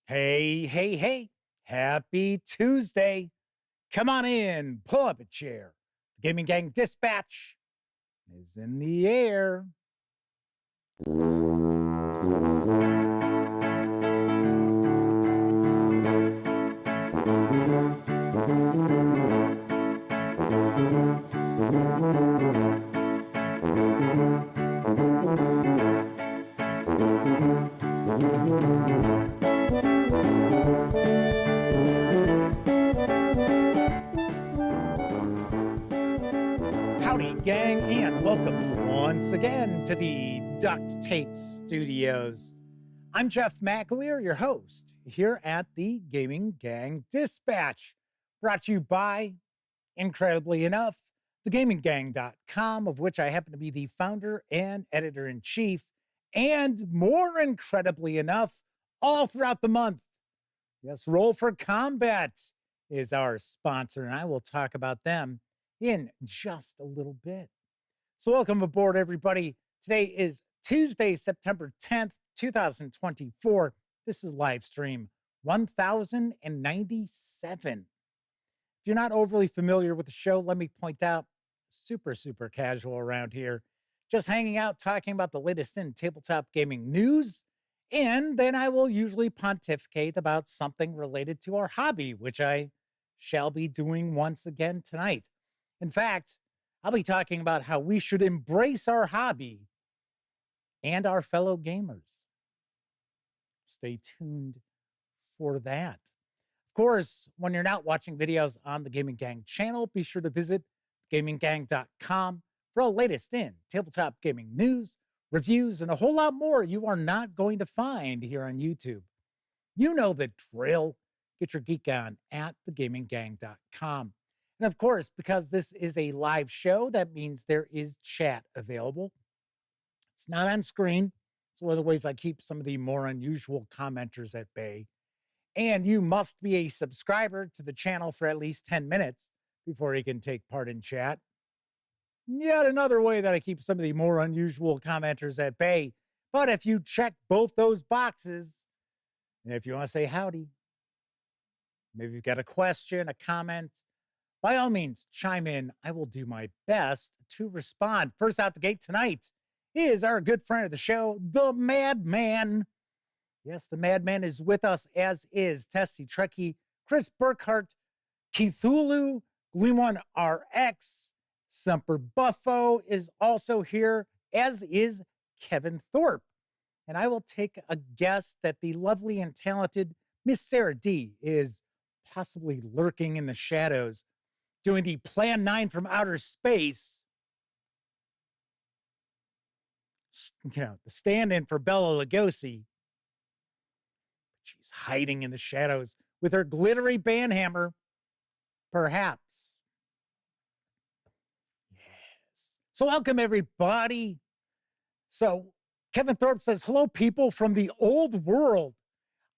Hey, hey, hey. Happy Tuesday. Come on in, pull up a chair. The Gaming Gang Dispatch is in the air. Howdy, gang, and welcome once again to the Duct Tape Studios. I'm Jeff McAleer, your host, here at the Gaming Gang Dispatch, brought to you by, incredibly enough, thegaminggang.com, of which I happen to be the founder and editor-in-chief, and more incredibly enough, all throughout the month. Yes, Roll for Combat is our sponsor, and I will talk about them in just a little bit. So welcome aboard, everybody. Today is Tuesday, September 10th, 2024. This is live stream 1097. If you're not overly familiar with the show, let me point out, super casual around here. Just hanging out, talking about the latest in tabletop gaming news. And then I will usually pontificate about something related to our hobby, which I shall be doing once again tonight. In fact, I'll be talking about how we should embrace our hobby and our fellow gamers. Stay tuned for that. Of course, when you're not watching videos on the Gaming Gang channel, be sure to visit gaminggang.com for all latest in tabletop gaming news, reviews, and a whole lot more you are not going to find here on YouTube. You know the drill. Get your geek on at thegaminggang.com. And of course, because this is a live show, that means there is chat available. It's not on screen. It's one of the ways I keep some of the more unusual commenters at bay. And you must be a subscriber to the channel for at least 10 minutes before you can take part in chat. Yet another way that I keep some of the more unusual commenters at bay. But if you check both those boxes, and if you want to say howdy, maybe you've got a question, a comment, by all means, chime in. I will do my best to respond. First out the gate tonight is our good friend of the show, the Madman. Yes, the Madman is with us, as is Tessie Trekkie, Chris Burkhart, Keithulu, Gleamon RX, Semper Buffo is also here, as is Kevin Thorpe. And I will take a guess that the lovely and talented Miss Sarah D is possibly lurking in the shadows, doing the Plan 9 from outer space. You know, the stand-in for Bela Lugosi. She's hiding in the shadows with her glittery banhammer, perhaps. Yes. So welcome, everybody. So Kevin Thorpe says, hello, people from the old world.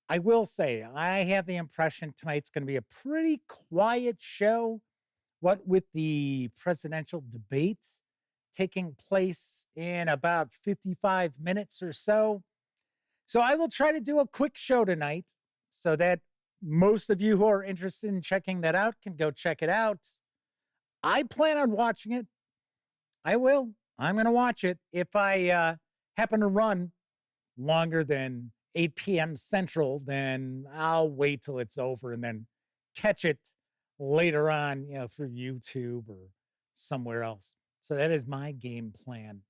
I will say, I have the impression tonight's going to be a pretty quiet show. What with the presidential debate taking place in about 55 minutes or so. So I will try to do a quick show tonight so that most of you who are interested in checking that out can go check it out. I plan on watching it. I will. I'm going to watch it. If I happen to run longer than 8 p.m. Central, then I'll wait till it's over and then catch it later on, through YouTube or somewhere else. So that is my game plan.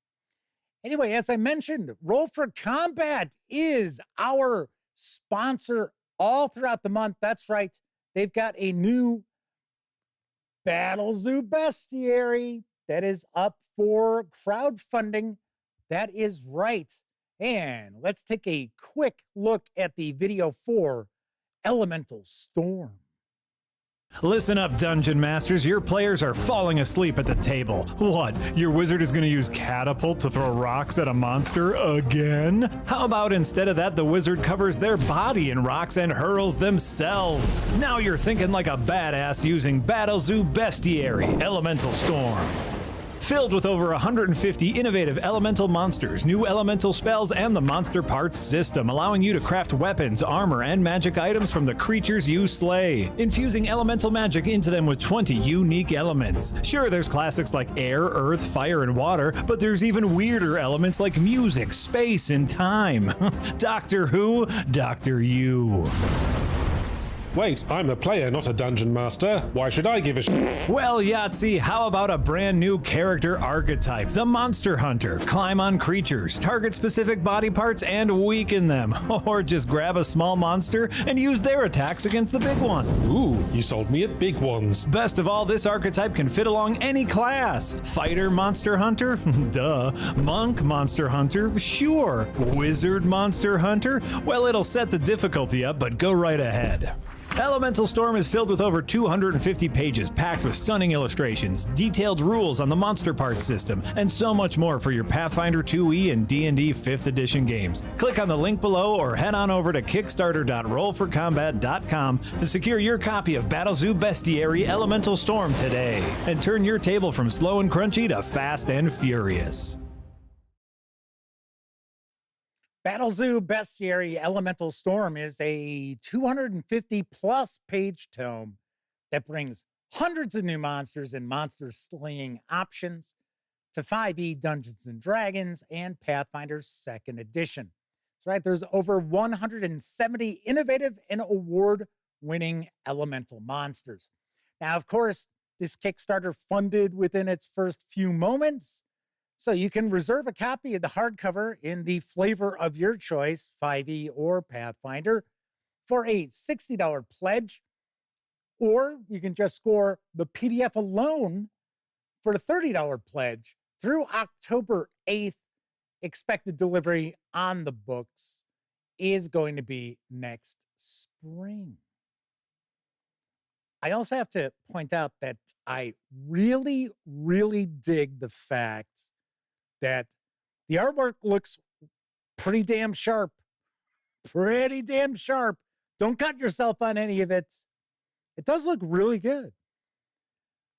Anyway, as I mentioned, Roll for Combat is our sponsor all throughout the month. That's right. They've got a new Battle Zoo Bestiary that is up for crowdfunding. That is right. And let's take a quick look at the video for Elemental Storm. Listen up, Dungeon Masters. Your players are falling asleep at the table. What? Your wizard is going to use catapult to throw rocks at a monster again? How about instead of that, the wizard covers their body in rocks and hurls themselves? Now you're thinking like a badass using Battle Zoo Bestiary, Elemental Storm. Filled with over 150 innovative elemental monsters, new elemental spells, and the monster parts system, allowing you to craft weapons, armor, and magic items from the creatures you slay, infusing elemental magic into them with 20 unique elements. Sure, there's classics like air, earth, fire, and water, but there's even weirder elements like music, space, and time. Doctor Who, Doctor You. Wait, I'm a player, not a dungeon master. Why should I give a Well, Yahtzee, how about a brand new character archetype, the Monster Hunter? Climb on creatures, target specific body parts, and weaken them. Or just grab a small monster and use their attacks against the big one. Ooh, you sold me at big ones. Best of all, this archetype can fit along any class. Fighter Monster Hunter? Duh. Monk Monster Hunter? Sure. Wizard Monster Hunter? Well, it'll set the difficulty up, but go right ahead. Elemental Storm is filled with over 250 pages packed with stunning illustrations, detailed rules on the monster parts system, and so much more for your Pathfinder 2e and D&D 5th edition games. Click on the link below or head on over to kickstarter.rollforcombat.com to secure your copy of Battlezoo Bestiary Elemental Storm today, and turn your table from slow and crunchy to fast and furious. Battlezoo Bestiary Elemental Storm is a 250 plus page tome that brings hundreds of new monsters and monster slaying options to 5e Dungeons and Dragons and Pathfinder 2nd edition. That's right, there's over 170 innovative and award-winning elemental monsters. Now, of course, this Kickstarter funded within its first few moments, so you can reserve a copy of the hardcover in the flavor of your choice, 5e or Pathfinder, for a $60 pledge, or you can just score the PDF alone for a $30 pledge through October 8th. Expected delivery on the books is going to be next spring. I also have to point out that I really, really dig the fact that the artwork looks pretty damn sharp. Pretty damn sharp. Don't cut yourself on any of it. It does look really good.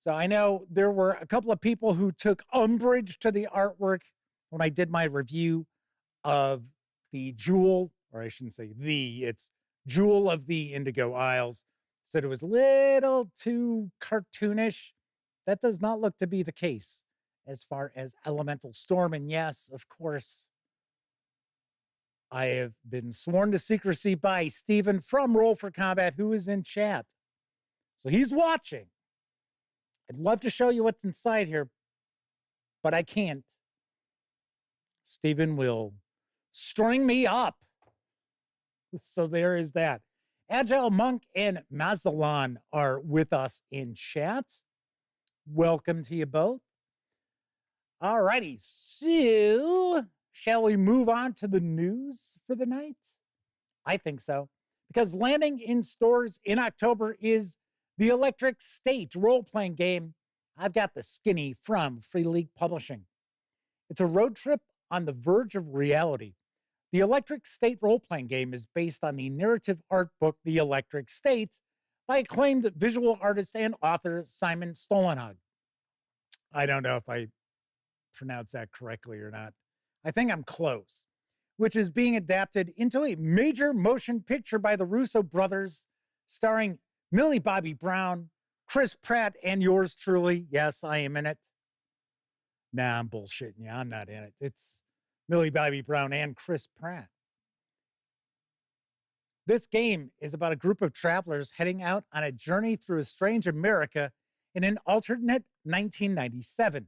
So I know there were a couple of people who took umbrage to the artwork when I did my review of the Jewel, or I shouldn't say it's Jewel of the Indigo Isles. Said it was a little too cartoonish. That does not look to be the case as far as Elemental Storm. And yes, of course, I have been sworn to secrecy by Steven from Roll for Combat, who is in chat. So he's watching. I'd love to show you what's inside here, but I can't. Steven will string me up. So there is that. Agile Monk and Mazalan are with us in chat. Welcome to you both. All righty, so shall we move on to the news for the night? I think so, because landing in stores in October is the Electric State role-playing game. I've got the skinny from Free League Publishing. It's a road trip on the verge of reality. The Electric State role-playing game is based on the narrative art book The Electric State by acclaimed visual artist and author Simon Stollenhag. I don't know if I pronounce that correctly or not. I think I'm close. Which is being adapted into a major motion picture by the Russo brothers, starring Millie Bobby Brown, Chris Pratt, and yours truly. Yes, I am in it. Nah, I'm bullshitting you. I'm not in it. It's Millie Bobby Brown and Chris Pratt. This game is about a group of travelers heading out on a journey through a strange America in an alternate 1997.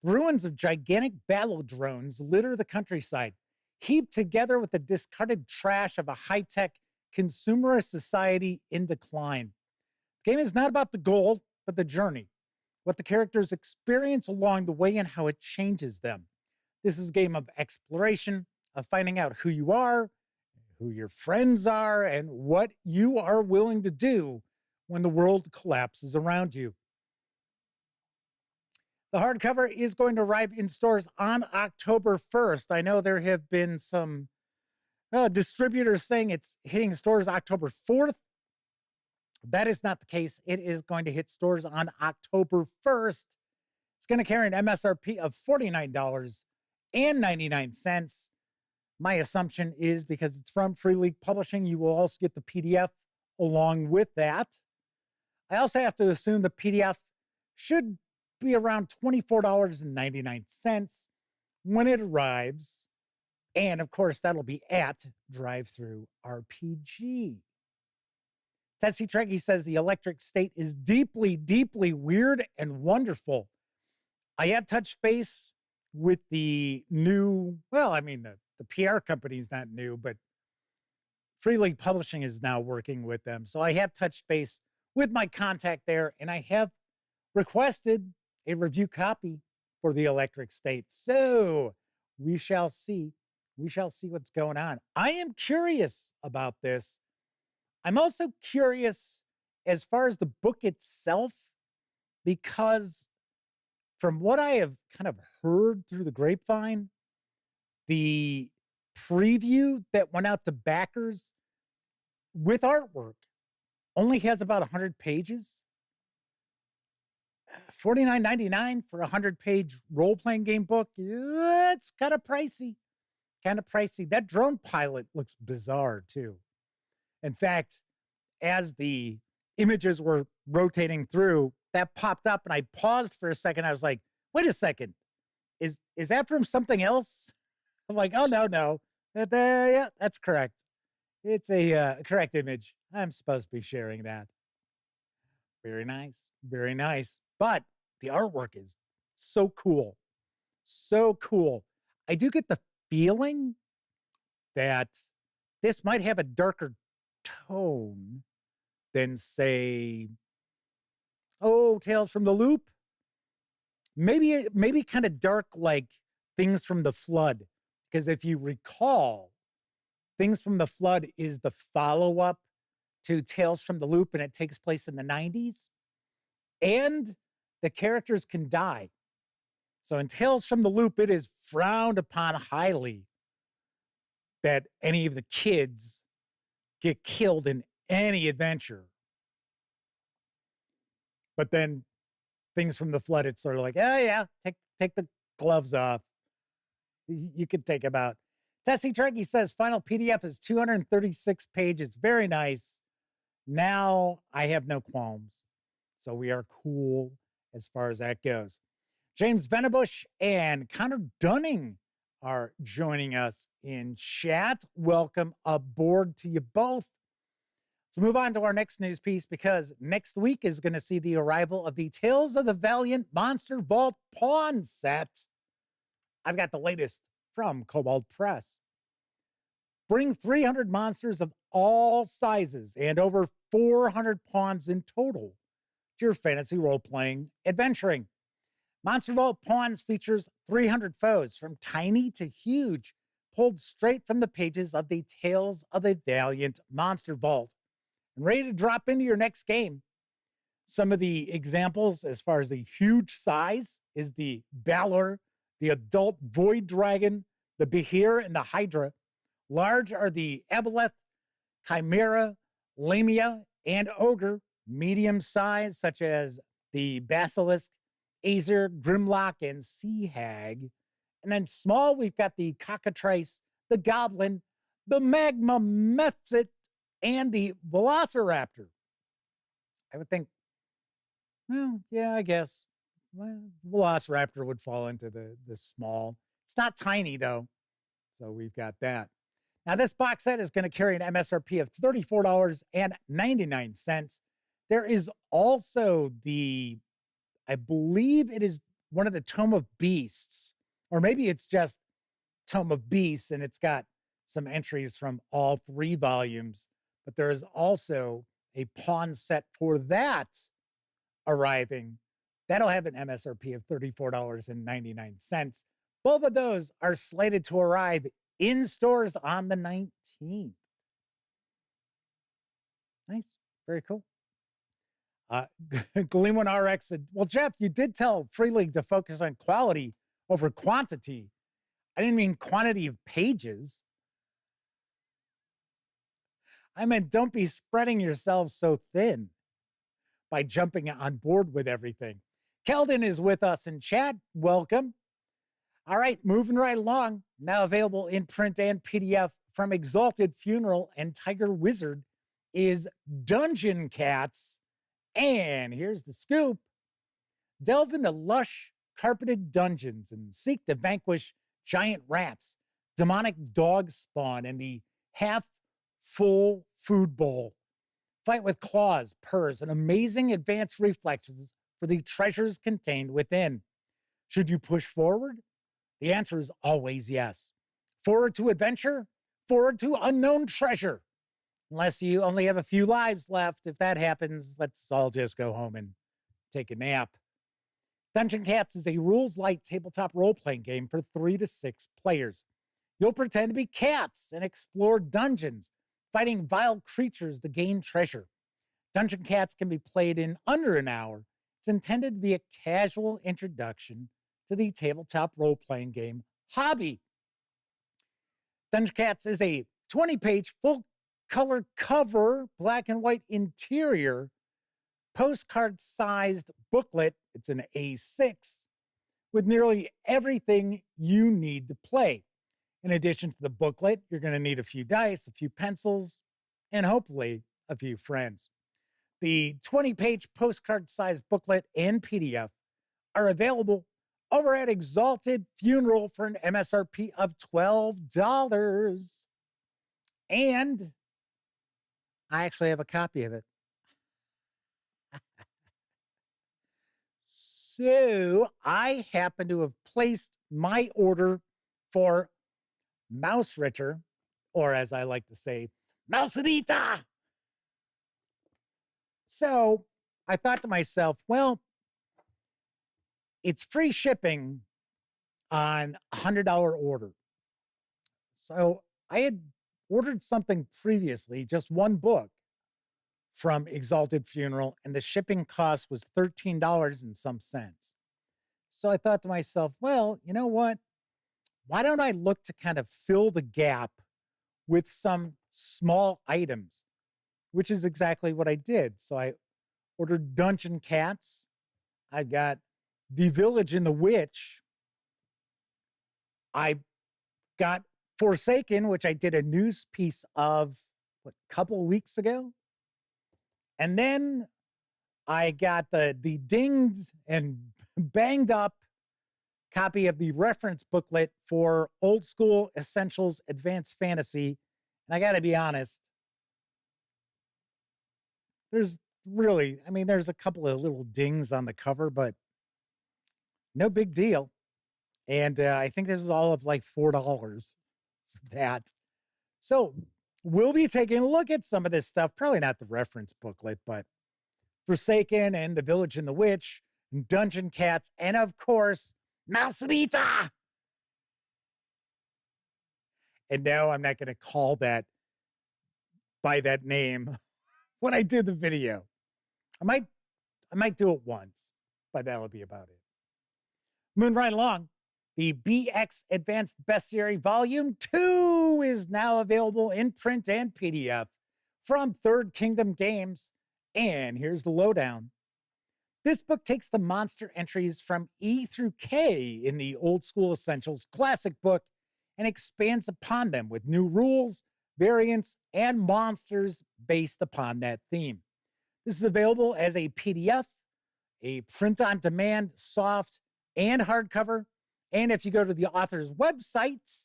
The ruins of gigantic battle drones litter the countryside, heaped together with the discarded trash of a high-tech consumerist society in decline. The game is not about the goal, but the journey, what the characters experience along the way and how it changes them. This is a game of exploration, of finding out who you are, who your friends are, and what you are willing to do when the world collapses around you. The hardcover is going to arrive in stores on October 1st. I know there have been some distributors saying it's hitting stores October 4th. That is not the case. It is going to hit stores on October 1st. It's going to carry an MSRP of $49.99. My assumption is because it's from Free League Publishing, you will also get the PDF along with that. I also have to assume the PDF should be around $24.99 when it arrives. And of course, that'll be at Drive-Thru RPG. Tessie Trekkie says the Electric State is deeply, deeply weird and wonderful. I have touched base with the new, the PR company is not new, but Free League Publishing is now working with them. So I have touched base with my contact there, and I have requested a review copy for the Electric State. So we shall see. We shall see what's going on. I am curious about this. I'm also curious as far as the book itself, because from what I have kind of heard through the grapevine, the preview that went out to backers with artwork only has about 100 pages. $49.99 for a 100-page role-playing game book. It's kind of pricey. That drone pilot looks bizarre, too. In fact, as the images were rotating through, that popped up, and I paused for a second. I was like, wait a second. Is that from something else? I'm like, oh, no. Yeah, that's correct. It's a correct image. I'm supposed to be sharing that. Very nice. Very nice. But the artwork is so cool. So cool. I do get the feeling that this might have a darker tone than, say, Tales from the Loop. Maybe kind of dark like Things from the Flood. Because if you recall, Things from the Flood is the follow-up to Tales from the Loop, and it takes place in the 90s. And the characters can die. So in Tales from the Loop, it is frowned upon highly that any of the kids get killed in any adventure. But then Things from the Flood, it's sort of like, oh yeah, take the gloves off. You can take them out. Tessie Trekkie says final PDF is 236 pages. Very nice. Now I have no qualms. So we are cool as far as that goes. James Venabush and Connor Dunning are joining us in chat. Welcome aboard to you both. Let's move on to our next news piece, because next week is going to see the arrival of the Tales of the Valiant Monster Vault pawn set. I've got the latest from Kobold Press. Bring 300 monsters of all sizes and over 400 pawns in total to your fantasy role-playing adventuring. Monster Vault Pawns features 300 foes from tiny to huge, pulled straight from the pages of the Tales of the Valiant Monster Vault and ready to drop into your next game. Some of the examples as far as the huge size is the Balor, the adult Void Dragon, the Behir, and the Hydra. Large are the Aboleth, Chimera, Lamia, and Ogre. Medium size, such as the Basilisk, Azer, Grimlock, and Sea Hag. And then small, we've got the Cockatrice, the Goblin, the Magma Mephit, and the Velociraptor. I would think, I guess Velociraptor would fall into the small. It's not tiny, though. So we've got that. Now, this box set is going to carry an MSRP of $34.99. There is also I believe it is one of the Tome of Beasts, or maybe it's just Tome of Beasts, and it's got some entries from all 3 volumes. But there is also a pawn set for that arriving. That'll have an MSRP of $34.99. Both of those are slated to arrive in stores on the 19th. Nice. Very cool. Gleamon RX said, well, Jeff, you did tell Free League to focus on quality over quantity. I didn't mean quantity of pages. I meant don't be spreading yourself so thin by jumping on board with everything. Keldon is with us in chat. Welcome. All right, moving right along. Now available in print and PDF from Exalted Funeral and Tiger Wizard is Dungeon Cats. And here's the scoop. Delve into lush, carpeted dungeons and seek to vanquish giant rats, demonic dog spawn, and the half-full food bowl. Fight with claws, purrs, and amazing advanced reflexes for the treasures contained within. Should you push forward? The answer is always yes. Forward to adventure, forward to unknown treasure. Unless you only have a few lives left. If that happens, let's all just go home and take a nap. Dungeon Cats is a rules-light tabletop role-playing game for 3 to 6 players. You'll pretend to be cats and explore dungeons, fighting vile creatures to gain treasure. Dungeon Cats can be played in under an hour. It's intended to be a casual introduction to the tabletop role-playing game hobby. Dungeon Cats is a 20-page full-color cover, black and white interior, postcard-sized booklet. It's an A6 with nearly everything you need to play. In addition to the booklet, you're going to need a few dice, a few pencils, and hopefully a few friends. The 20-page postcard-sized booklet and PDF are available over at Exalted Funeral for an MSRP of $12. And I actually have a copy of it. So I happen to have placed my order for Mouse Ritter, or as I like to say, Mouserita. So I thought to myself, well, it's free shipping on a $100 order. So I had ordered something previously, just one book from Exalted Funeral, and the shipping cost was $13 and some cents. So I thought to myself, well, you know what? Why don't I look to kind of fill the gap with some small items, which is exactly what I did. So I ordered Dungeon Cats. I got The Village and the Witch. I got Forsaken, which I did a news piece of a couple of weeks ago. And then I got the dinged and banged up copy of the reference booklet for Old School Essentials Advanced Fantasy. And I got to be honest, there's a couple of little dings on the cover, but no big deal. And I think this is all of like $4 for that. So we'll be taking a look at some of this stuff. Probably not the reference booklet, but Forsaken and The Village and the Witch, and Dungeon Cats, and of course, Mouserita. And no, I'm not going to call that by that name when I do the video. I might do it once, but that'll be about it. Moving right along. The BX Advanced Bestiary Volume 2 is now available in print and PDF from Third Kingdom Games. And here's the lowdown. This book takes the monster entries from E through K in the Old School Essentials Classic book and expands upon them with new rules, variants, and monsters based upon that theme. This is available as a PDF, a print-on-demand, soft, and hardcover. And if you go to the author's website,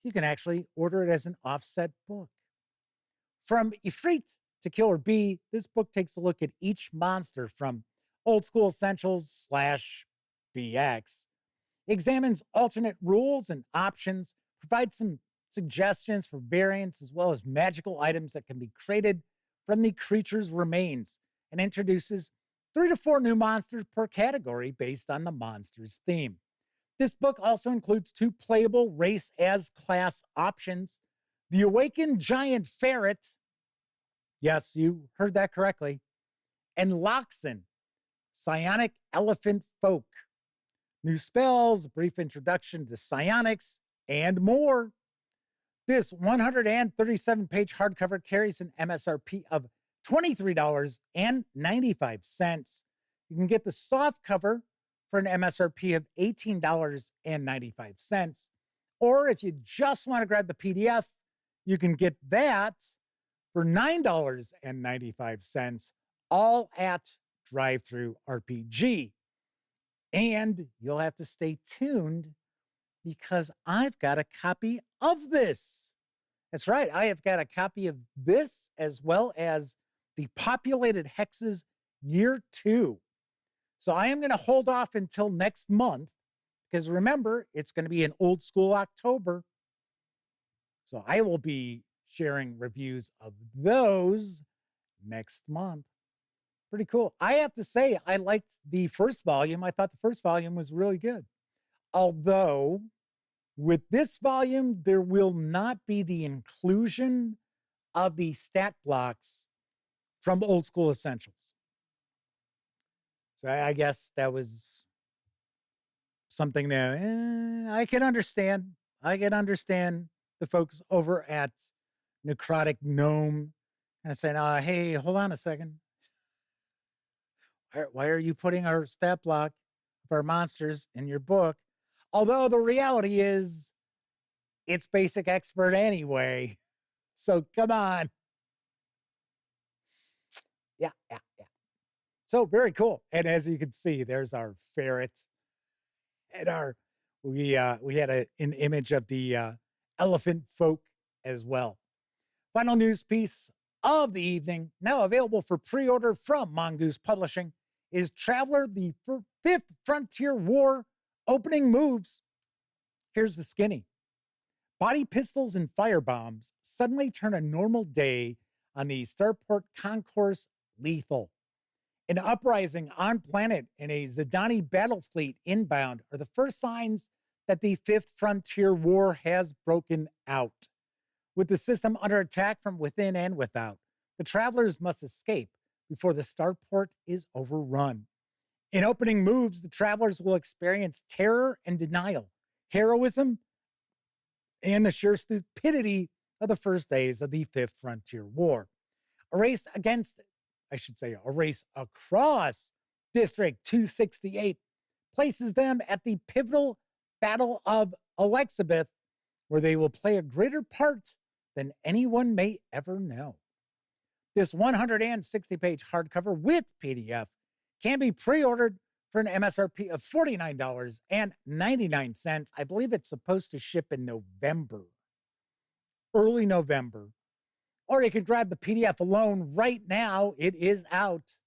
you can actually order it as an offset book. From Ifrit to Killer Bee, this book takes a look at each monster from Old School Essentials / BX, examines alternate rules and options, provides some suggestions for variants as well as magical items that can be created from the creature's remains, and introduces 3 to 4 new monsters per category based on the monster's theme. This book also includes 2 playable race as class options. The Awakened Giant Ferret, yes, you heard that correctly, and Loxin, Psionic Elephant Folk. New spells, a brief introduction to psionics, and more. This 137-page hardcover carries an MSRP of $23.95. You can get the soft cover for an MSRP of $18.95. Or if you just want to grab the PDF, you can get that for $9.95, all at Drive-Thru RPG. And you'll have to stay tuned because I've got a copy of this. That's right. I have got a copy of this as well as the Populated Hexes Year 2. So I am going to hold off until next month because remember, it's going to be an old school October. So I will be sharing reviews of those next month. Pretty cool. I have to say, I liked the first volume. I thought the first volume was really good. Although, with this volume, there will not be the inclusion of the stat blocks from Old School Essentials. So I guess that was something that I can understand. I can understand the folks over at Necrotic Gnome kind of saying, hey, hold on a second. Why are you putting our stat block of our monsters in your book? Although the reality is it's basic expert anyway. So come on. Yeah. So very cool. And as you can see, there's our ferret. And we had an image of the elephant folk as well. Final news piece of the evening, now available for pre-order from Mongoose Publishing, is Traveler, the Fifth Frontier War opening moves. Here's the skinny. Body pistols and firebombs suddenly turn a normal day on the Starport Concourse lethal. An uprising on planet and a Zidani battle fleet inbound are the first signs that the Fifth Frontier War has broken out. With the system under attack from within and without, the travelers must escape before the starport is overrun. In opening moves, the travelers will experience terror and denial, heroism, and the sheer stupidity of the first days of the Fifth Frontier War. A race across District 268 places them at the pivotal Battle of Alexabeth, where they will play a greater part than anyone may ever know. This 160-page hardcover with PDF can be pre-ordered for an MSRP of $49.99. I believe it's supposed to ship in November, early November. Or you can grab the PDF alone right now. It is out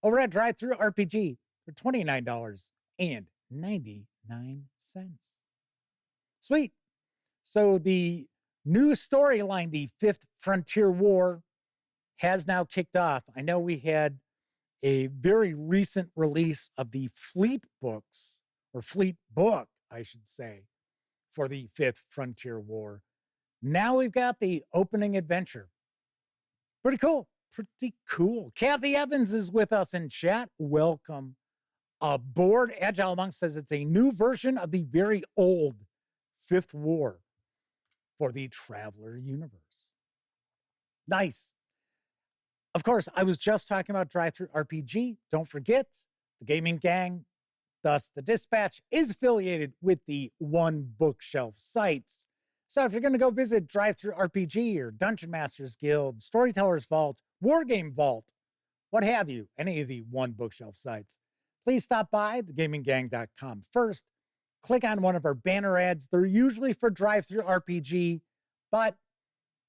over at Drive-Thru RPG for $29.99. Sweet. So the new storyline, the Fifth Frontier War, has now kicked off. I know we had a very recent release of the Fleet books, or Fleet book, I should say, for the Fifth Frontier War. Now we've got the opening adventure. Pretty cool. Pretty cool. Kathy Evans is with us in chat. Welcome aboard. Agile Monk says it's a new version of the very old Fifth War for the Traveler universe. Nice. Of course, I was just talking about Drive-Thru RPG. Don't forget, the Gaming Gang, thus the Dispatch, is affiliated with the One Bookshelf sites. So if you're going to go visit Drive-Thru RPG or Dungeon Masters Guild, Storyteller's Vault, Wargame Vault, what have you, any of the One Bookshelf sites, please stop by thegaminggang.com first. Click on one of our banner ads. They're usually for Drive-Thru RPG, but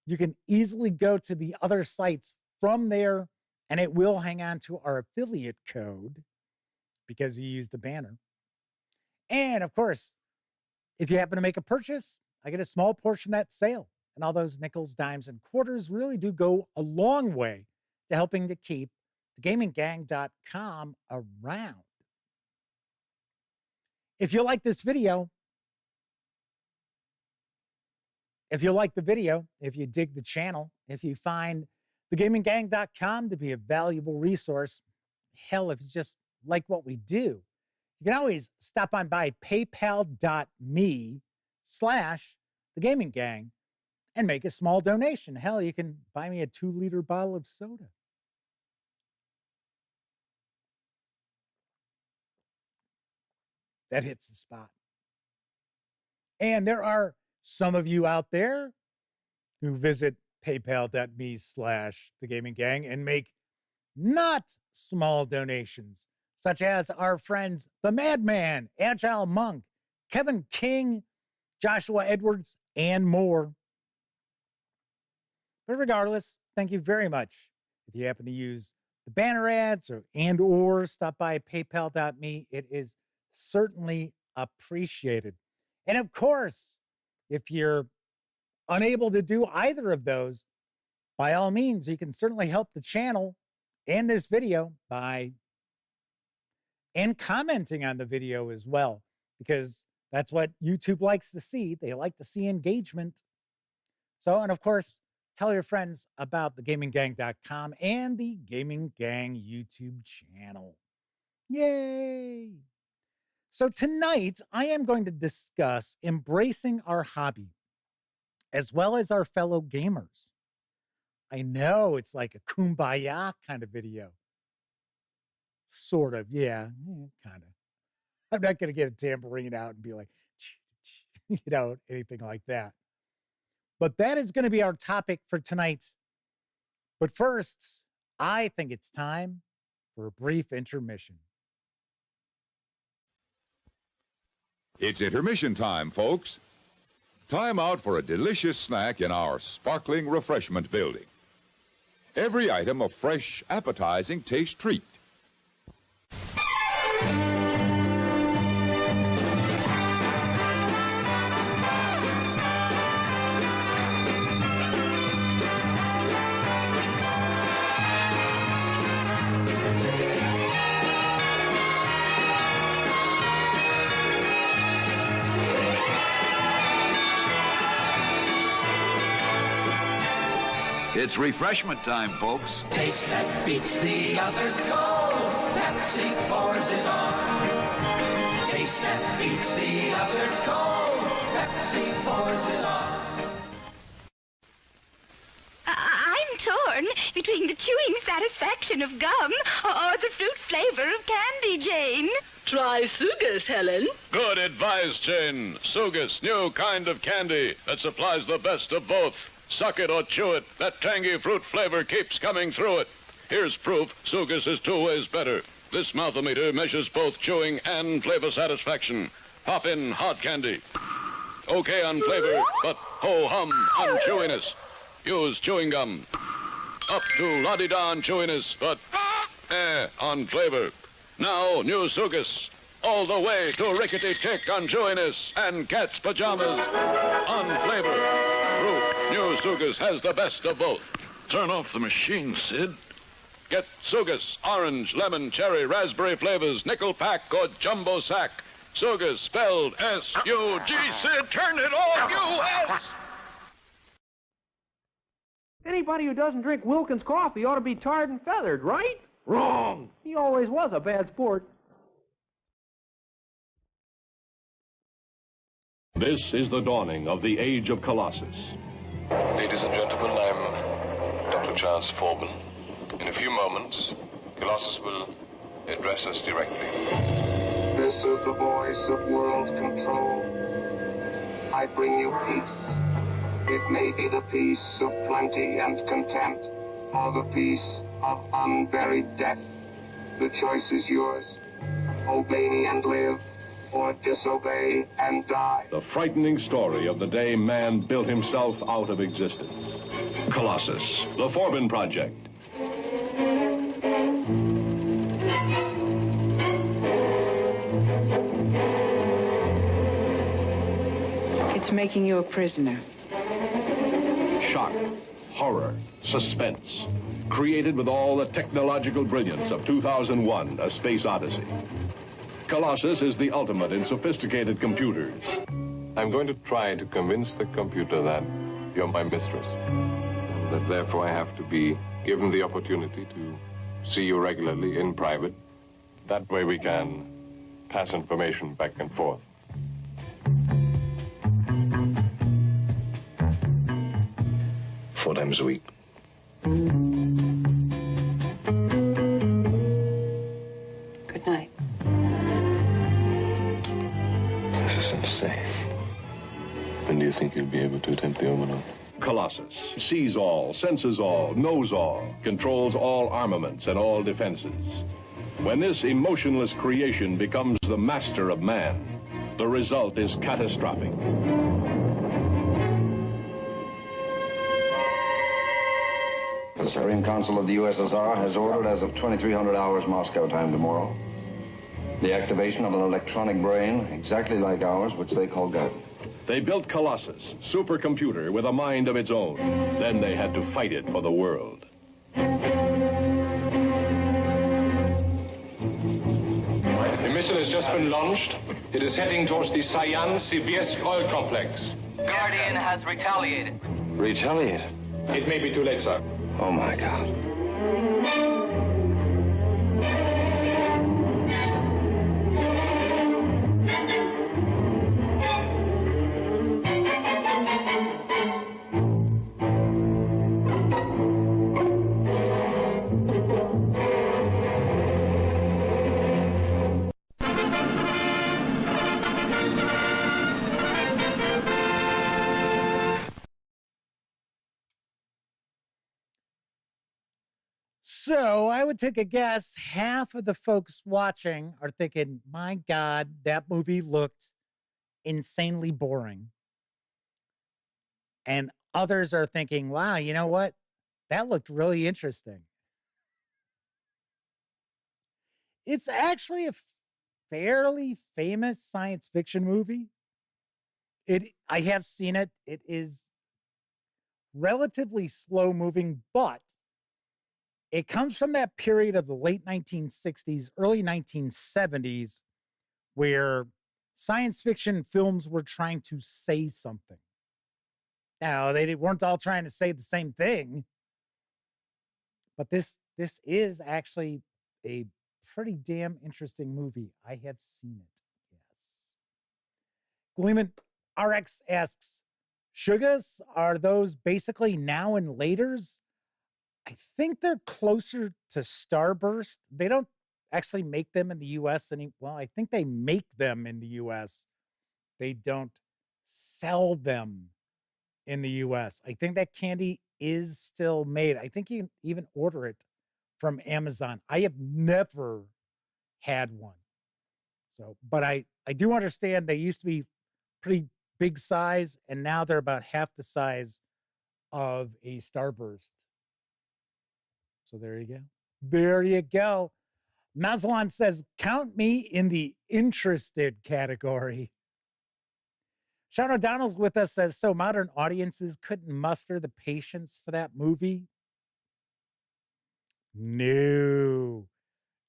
you can easily go to the other sites from there, and it will hang on to our affiliate code because you used the banner. And of course, if you happen to make a purchase, I get a small portion of that sale. And all those nickels, dimes, and quarters really do go a long way to helping to keep thegaminggang.com around. If you like this video, if you like the video, if you dig the channel, if you find thegaminggang.com to be a valuable resource, hell, if you just like what we do, you can always stop on by paypal.me/thegaminggang and make a small donation. Hell, you can buy me a 2-liter bottle of soda. that hits the spot. And there are some of you out there who visit paypal.me/thegaminggang and make not small donations, such as our friends, the Madman, Agile Monk, Kevin King, Joshua Edwards, and more. But regardless, thank you very much. If you happen to use the banner ads or stop by paypal.me, it is certainly appreciated. And of course, if you're unable to do either of those, by all means, you can certainly help the channel and this video and commenting on the video as well, because that's what YouTube likes to see. They like to see engagement. So, and of course, tell your friends about thegaminggang.com and the Gaming Gang YouTube channel. Yay! So tonight, I am going to discuss embracing our hobby, as well as our fellow gamers. I know it's like a kumbaya kind of video. Sort of, yeah, kind of. I'm not going to get a tambourine out and be like, anything like that. But that is going to be our topic for tonight. But first, I think it's time for a brief intermission. It's intermission time, folks. Time out for a delicious snack in our sparkling refreshment building. Every item a fresh, appetizing taste treat. It's refreshment time, folks. Taste that beats the others cold. Pepsi pours it on. Taste that beats the others cold. Pepsi pours it on. I'm torn between the chewing satisfaction of gum or the fruit flavor of candy, Jane. Try Sugus, Helen. Good advice, Jane. Sugus, new kind of candy that supplies the best of both. Suck it or chew it. That tangy fruit flavor keeps coming through it. Here's proof Sugus is 2 ways better. This mouthometer measures both chewing and flavor satisfaction. Pop in hot candy. Okay on flavor, but ho-hum on chewiness. Use chewing gum. Up to la-di-da on chewiness, but on flavor. Now, new Sugus. All the way to rickety-tick on chewiness and cat's pajamas on flavor. Proof new Sugus has the best of both. Turn off the machine, Sid. Get Sugus, orange, lemon, cherry, raspberry flavors, nickel pack or jumbo sack. Sugus spelled S-U-G. Sid, turn it off, U-S! Anybody who doesn't drink Wilkins coffee ought to be tarred and feathered, right? Wrong. He always was a bad sport. This is the dawning of the Age of Colossus. Ladies and gentlemen, I'm Dr. Chance Forbin. In a few moments, Colossus will address us directly. This is the voice of world control. I bring you peace. It may be the peace of plenty and content, or the peace of unburied death. The choice is yours. Obey me and live, or disobey and die. The frightening story of the day man built himself out of existence. Colossus, the Forbin Project. It's making you a prisoner. Shock, horror, suspense. Created with all the technological brilliance of 2001, A Space Odyssey. Colossus is the ultimate in sophisticated computers. I'm going to try to convince the computer that you're my mistress. And that therefore I have to be given the opportunity to see you regularly in private. That way we can pass information back and forth. Four times a week. Good night. be able to attempt the Omanov. Colossus sees all, senses all, knows all, controls all armaments and all defenses. When this emotionless creation becomes the master of man, the result is catastrophic. The Supreme Council of the USSR has ordered, as of 2300 hours Moscow time tomorrow, the activation of an electronic brain exactly like ours, which they call God. They built Colossus, supercomputer with a mind of its own. Then they had to fight it for the world. The missile has just been launched. It is heading towards the Sayan-Sibirsk oil complex. Guardian has retaliated. Retaliated? It may be too late, sir. Oh, my God. So I would take a guess half of the folks watching are thinking, my God, that movie looked insanely boring. And others are thinking, wow, you know what? That looked really interesting. It's actually a fairly famous science fiction movie. I have seen it. It is relatively slow moving, but it comes from that period of the late 1960s, early 1970s, where science fiction films were trying to say something. Now, they weren't all trying to say the same thing, but this is actually a pretty damn interesting movie. I have seen it, yes. Gleeman RX asks, Sugas, are those basically now and laters? I think they're closer to Starburst. They don't actually make them in the U.S. Well, I think they make them in the U.S. They don't sell them in the U.S. I think that candy is still made. I think you can even order it from Amazon. I have never had one. So, but I do understand they used to be pretty big size, and now they're about half the size of a Starburst. So there you go. There you go. Mazalon says, count me in the interested category. Sean O'Donnell's with us, says, so modern audiences couldn't muster the patience for that movie? No,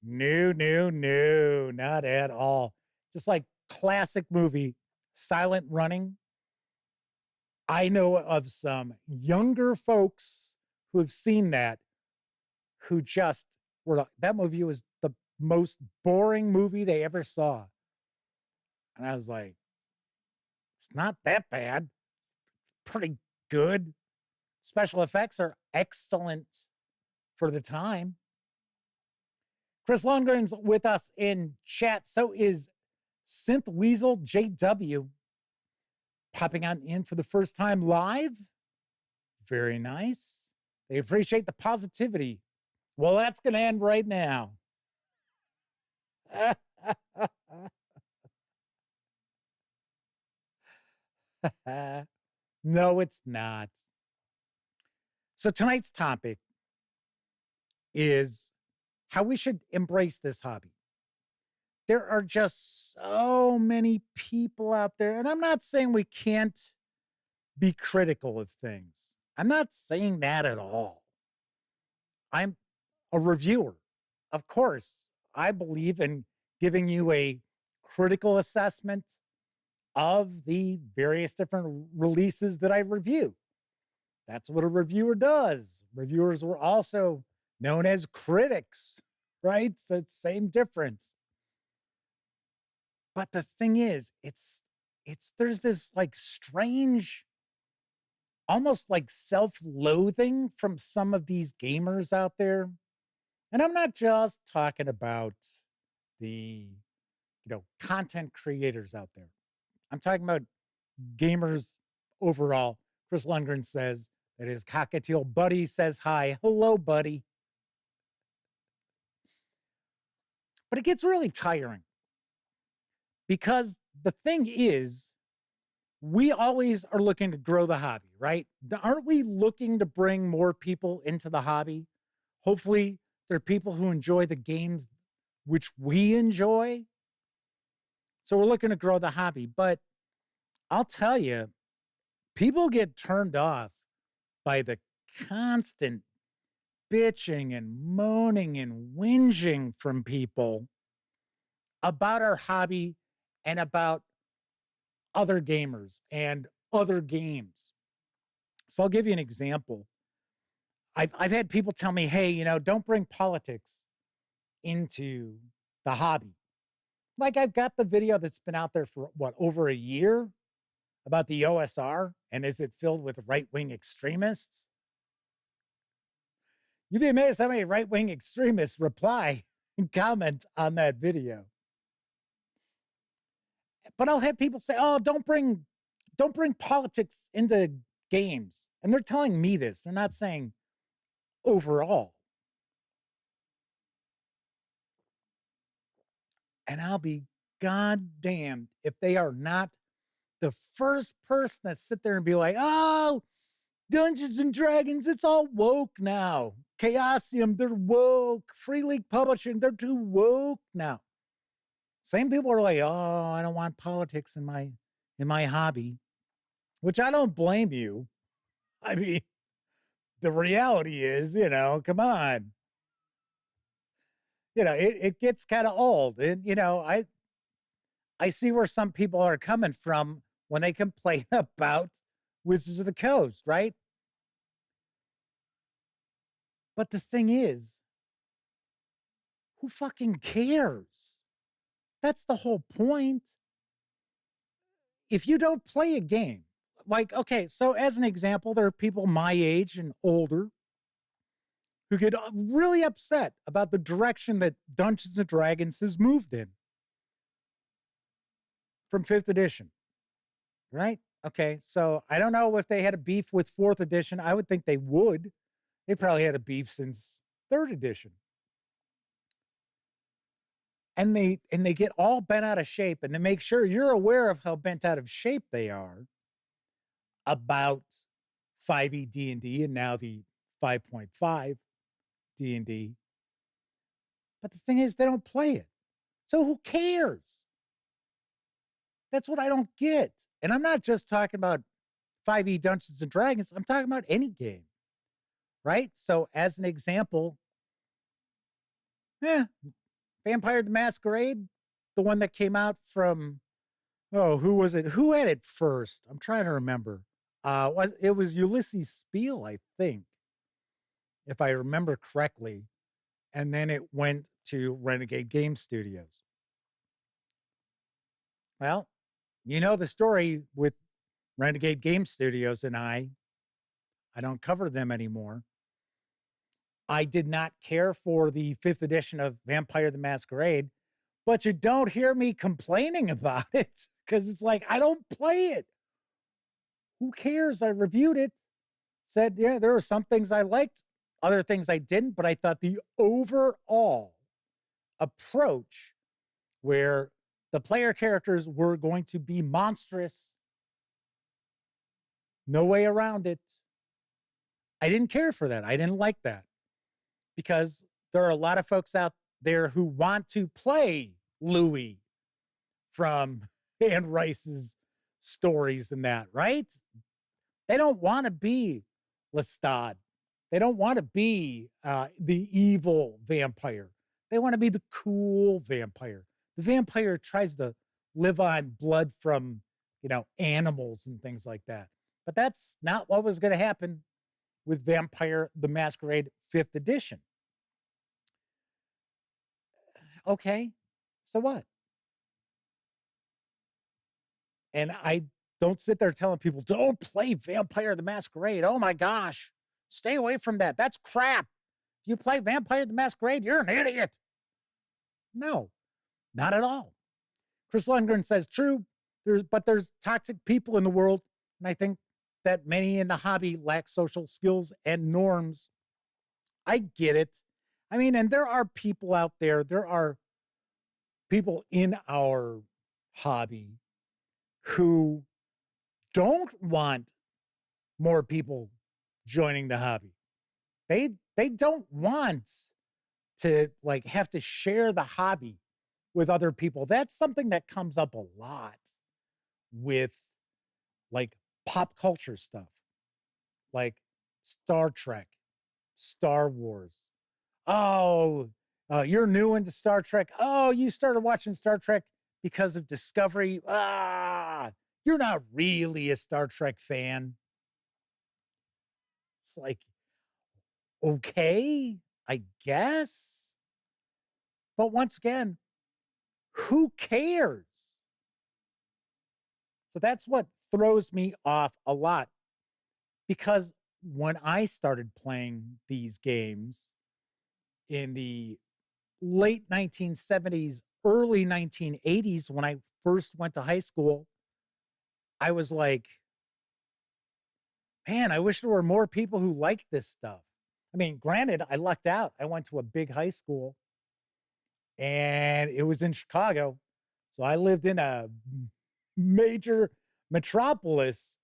not at all. Just like classic movie, Silent Running. I know of some younger folks who have seen that, who just were like, that movie was the most boring movie they ever saw. And I was like, it's not that bad. Pretty good. Special effects are excellent for the time. Chris Lundgren's with us in chat. So is Synth Weasel JW popping on in for the first time live. Very nice. They appreciate the positivity. Well, that's going to end right now. No, it's not. So tonight's topic is how we should embrace this hobby. There are just so many people out there, and I'm not saying we can't be critical of things. I'm not saying that at all. I'm a reviewer. Of course, I believe in giving you a critical assessment of the various different releases that I review. That's what a reviewer does. Reviewers were also known as critics, right? So it's same difference. But the thing is, there's this like strange, almost like self-loathing from some of these gamers out there. And I'm not just talking about the, content creators out there. I'm talking about gamers overall. Chris Lundgren says that his cockatiel buddy says hi. Hello, buddy. But it gets really tiring because the thing is, we always are looking to grow the hobby, right? Aren't we looking to bring more people into the hobby? Hopefully, there are people who enjoy the games which we enjoy. So we're looking to grow the hobby. But I'll tell you, people get turned off by the constant bitching and moaning and whinging from people about our hobby and about other gamers and other games. So I'll give you an example. I've had people tell me, hey, you know, don't bring politics into the hobby. Like, I've got the video that's been out there for over a year about the OSR, and is it filled with right-wing extremists? You'd be amazed how many right-wing extremists reply and comment on that video. But I'll have people say, oh, don't bring politics into games. And they're telling me this. They're not saying overall. And I'll be goddamned if they are not the first person that sit there and be like, oh, Dungeons and Dragons, it's all woke now. Chaosium, they're woke. Free League Publishing, they're too woke now. Same people are like, oh, I don't want politics in my hobby, which I don't blame you. I mean, the reality is, you know, come on. You know, it gets kind of old. And, you know, I see where some people are coming from when they complain about Wizards of the Coast, right? But the thing is, who fucking cares? That's the whole point. If you don't play a game, like, okay, so as an example, there are people my age and older who get really upset about the direction that Dungeons and Dragons has moved in from 5th edition, right? Okay, so I don't know if they had a beef with 4th edition. I would think they would. They probably had a beef since 3rd edition. And they get all bent out of shape, and to make sure you're aware of how bent out of shape they are about 5e D&D and now the 5.5 D&D. But the thing is, they don't play it. So who cares? That's what I don't get. And I'm not just talking about 5e Dungeons and Dragons. I'm talking about any game, right? So as an example, Vampire the Masquerade, the one that came out from, who was it? Who had it first? I'm trying to remember. It was Ulysses Spiel, I think, if I remember correctly. And then it went to Renegade Game Studios. Well, you know the story with Renegade Game Studios and I don't cover them anymore. I did not care for the 5th edition of Vampire the Masquerade, but you don't hear me complaining about it because it's like, I don't play it. Who cares? I reviewed it, said, yeah, there were some things I liked, other things I didn't, but I thought the overall approach where the player characters were going to be monstrous, no way around it. I didn't care for that. I didn't like that. Because there are a lot of folks out there who want to play Louis from Anne Rice's stories and that, right? They don't want to be Lestat. They don't want to be the evil vampire. They want to be the cool vampire. The vampire tries to live on blood from, animals and things like that. But that's not what was going to happen with Vampire the Masquerade 5th edition. Okay, so what? And I don't sit there telling people, don't play Vampire the Masquerade. Oh my gosh, stay away from that. That's crap. If you play Vampire the Masquerade, you're an idiot. No, not at all. Chris Lundgren says, true, there's toxic people in the world. And I think that many in the hobby lack social skills and norms. I get it. I mean, and there are people out there, there are people in our hobby who don't want more people joining the hobby. They don't want to like have to share the hobby with other people. That's something that comes up a lot with like pop culture stuff, like Star Trek, Star Wars. Oh, you're new into Star Trek. Oh, you started watching Star Trek because of Discovery. You're not really a Star Trek fan. It's like, okay, I guess. But once again, who cares? So that's what throws me off a lot, because when I started playing these games in the late 1970s, early 1980s, when I first went to high school, I was like, man, I wish there were more people who liked this stuff. I mean, granted, I lucked out. I went to a big high school and it was in Chicago. So I lived in a major metropolis.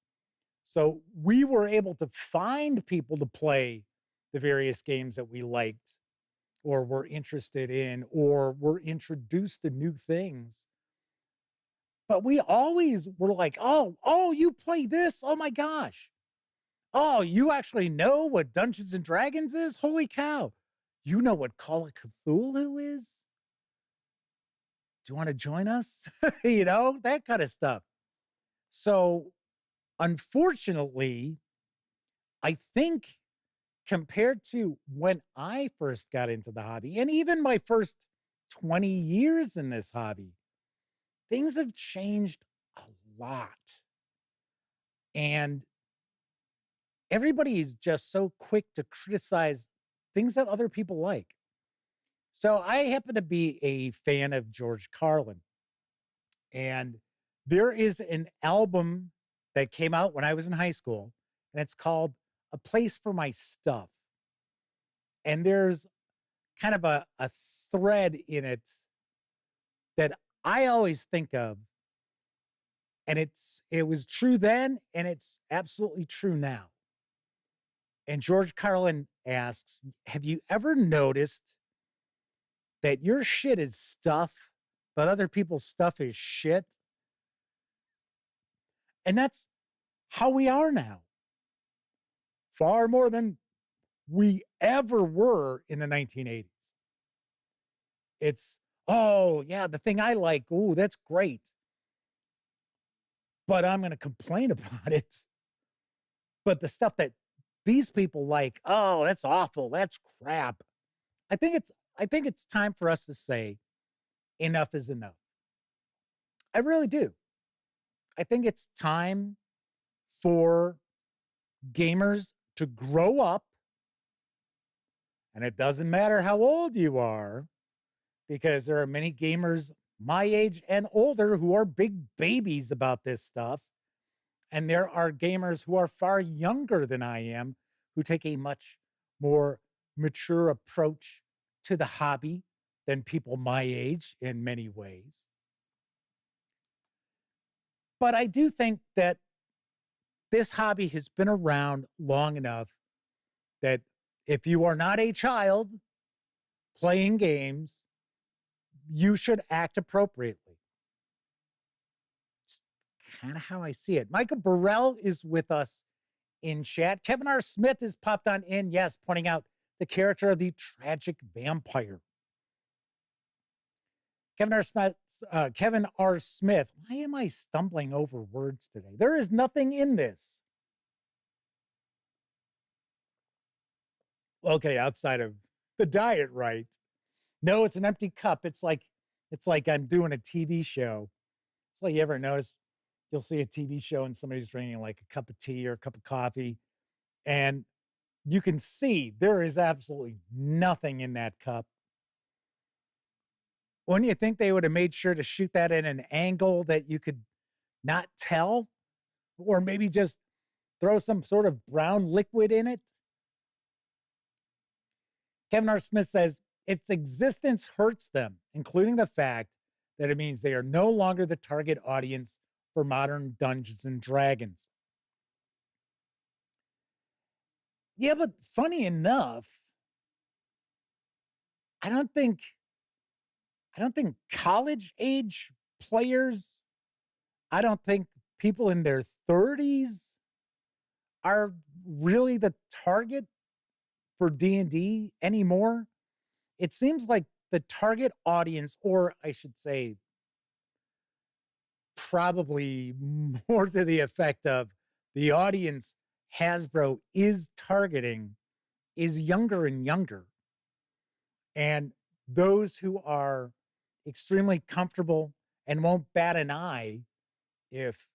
So we were able to find people to play the various games that we liked or were interested in or were introduced to new things. But we always were like, oh, you play this? Oh my gosh. Oh, you actually know what Dungeons and Dragons is? Holy cow. You know what Call of Cthulhu is? Do you want to join us? You know, that kind of stuff. So unfortunately, I think compared to when I first got into the hobby, and even my first 20 years in this hobby, things have changed a lot. And everybody is just so quick to criticize things that other people like. So I happen to be a fan of George Carlin. And there is an album that came out when I was in high school, and it's called A Place for My Stuff. And there's kind of a thread in it that I always think of. And it was true then, and it's absolutely true now. And George Carlin asks, have you ever noticed that your shit is stuff, but other people's stuff is shit? And that's how we are now. Far more than we ever were in the 1980s. It's, oh, yeah, the thing I like, oh, that's great. But I'm going to complain about it. But the stuff that these people like, oh, that's awful, that's crap. I think it's time for us to say enough is enough. I really do. I think it's time for gamers to grow up. And it doesn't matter how old you are, because there are many gamers my age and older who are big babies about this stuff. And there are gamers who are far younger than I am who take a much more mature approach to the hobby than people my age in many ways. But I do think that this hobby has been around long enough that if you are not a child playing games, you should act appropriately. It's kind of how I see it. Michael Burrell is with us in chat. Kevin R. Smith has popped on in, yes, pointing out the character of the tragic vampire. Kevin R. Smith. Why am I stumbling over words today? There is nothing in this. Okay, outside of the diet, right? No, it's an empty cup. It's like I'm doing a TV show. It's like, you ever notice you'll see a TV show and somebody's drinking like a cup of tea or a cup of coffee, and you can see there is absolutely nothing in that cup. Wouldn't you think they would have made sure to shoot that in an angle that you could not tell? Or maybe just throw some sort of brown liquid in it. Kevin R. Smith says, its existence hurts them, including the fact that it means they are no longer the target audience for modern Dungeons and Dragons. Yeah, but funny enough, I don't think college age players, I don't think people in their 30s are really the target for D&D anymore. It seems like the target audience, or I should say, probably more to the effect of the audience Hasbro is targeting, is younger and younger. And those who are extremely comfortable and won't bat an eye if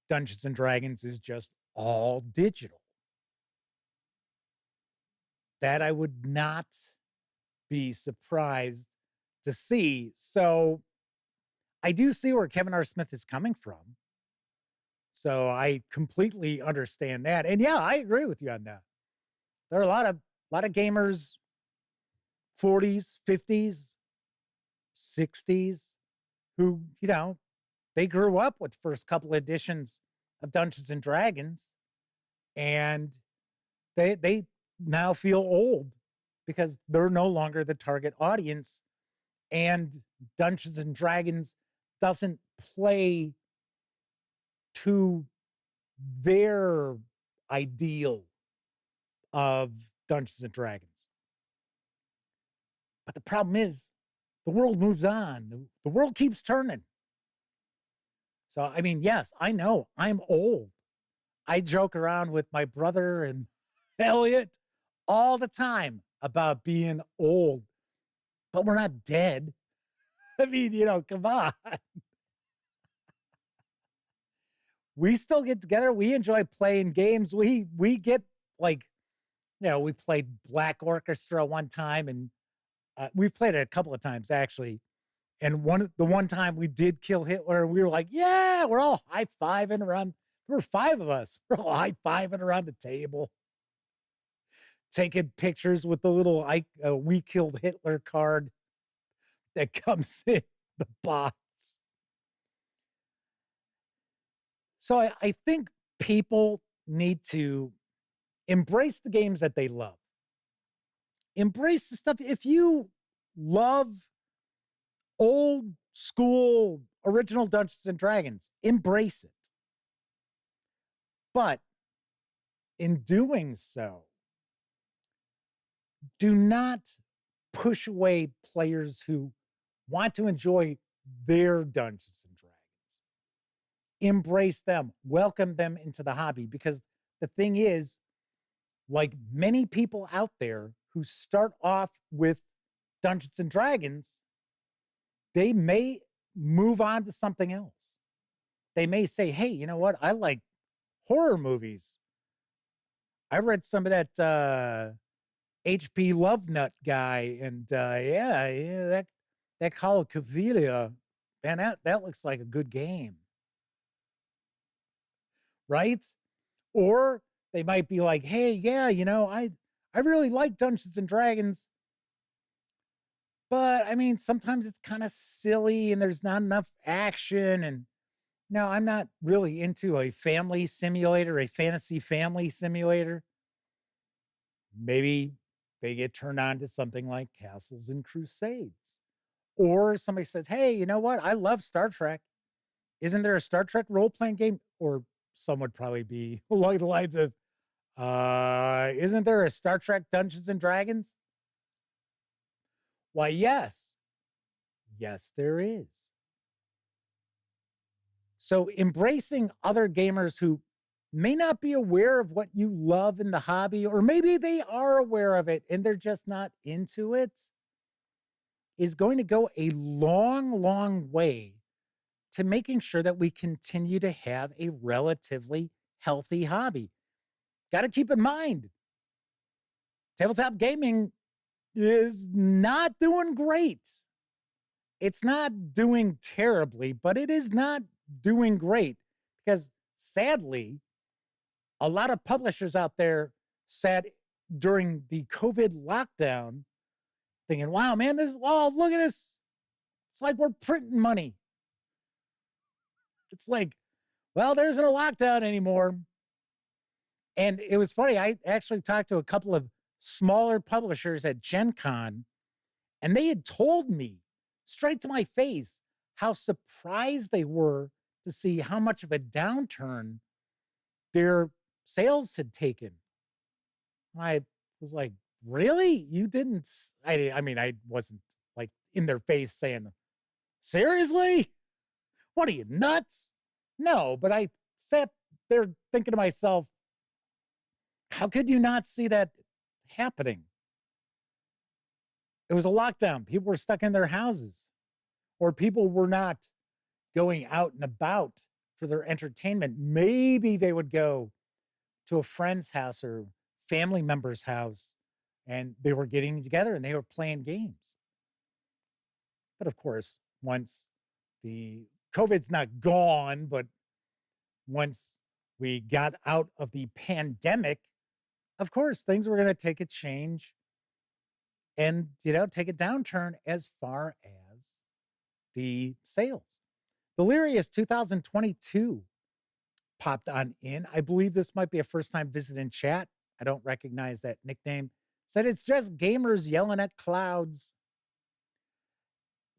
Dungeons and Dragons is just all digital. That I would not be surprised to see. So I do see where Kevin R. Smith is coming from. So I completely understand that. And yeah, I agree with you on that. There are a lot of gamers, 40s, 50s, 60s, who, you know, they grew up with the first couple editions of Dungeons and Dragons, and they now feel old because they're no longer the target audience, and Dungeons and Dragons doesn't play to their ideal of Dungeons and Dragons. But the problem is the world moves on. The world keeps turning. So, I mean, yes, I know I'm old. I joke around with my brother and Elliot all the time about being old, but we're not dead. I mean, you know, come on. We still get together. We enjoy playing games. We get, like, you know, we played Black Orchestra one time, and we've played it a couple of times, actually. And the one time we did kill Hitler, we were like, yeah, we're all high-fiving around. There were 5 of us. We're all high-fiving around the table, taking pictures with the little we killed Hitler card that comes in the box. So I think people need to embrace the games that they love. Embrace the stuff. If you love old school original Dungeons and Dragons, embrace it. But in doing so, do not push away players who want to enjoy their Dungeons and Dragons. Embrace them, welcome them into the hobby, because the thing is, like many people out there who start off with Dungeons and Dragons, they may move on to something else. They may say, hey, you know what? I like horror movies. I read some of that H.P. Lovenut guy, and that Call of Cthulhu, man, that looks like a good game. Right? Or they might be like, hey, yeah, you know, I really like Dungeons and Dragons, but I mean, sometimes it's kind of silly and there's not enough action. And no, I'm not really into a family simulator, a fantasy family simulator. Maybe they get turned on to something like Castles and Crusades. Or somebody says, hey, you know what? I love Star Trek. Isn't there a Star Trek role-playing game? Or some would probably be along the lines of, isn't there a Star Trek Dungeons and Dragons? Why, yes. Yes, there is. So embracing other gamers who may not be aware of what you love in the hobby, or maybe they are aware of it and they're just not into it, is going to go a long, long way to making sure that we continue to have a relatively healthy hobby. Got to keep in mind, tabletop gaming is not doing great. It's not doing terribly, but it is not doing great because, sadly, A lot of publishers out there said during the COVID lockdown, thinking, wow, man, look at this. It's like we're printing money. It's like, well, there isn't a lockdown anymore. And it was funny. I actually talked to a couple of smaller publishers at Gen Con, and they had told me straight to my face how surprised they were to see how much of a downturn their sales had taken. I was like, really? You didn't? I mean, I wasn't like in their face saying, seriously? What are you, nuts? No, but I sat there thinking to myself, how could you not see that happening? It was a lockdown. People were stuck in their houses, or people were not going out and about for their entertainment. Maybe they would go to a friend's house or family member's house, and they were getting together and they were playing games. But of course, once the COVID's not gone, but once we got out of the pandemic, of course, things were going to take a change and, take a downturn as far as the sales. Delirious 2022 popped on in. I believe this might be a first-time visit in chat. I don't recognize that nickname. Said it's just gamers yelling at clouds.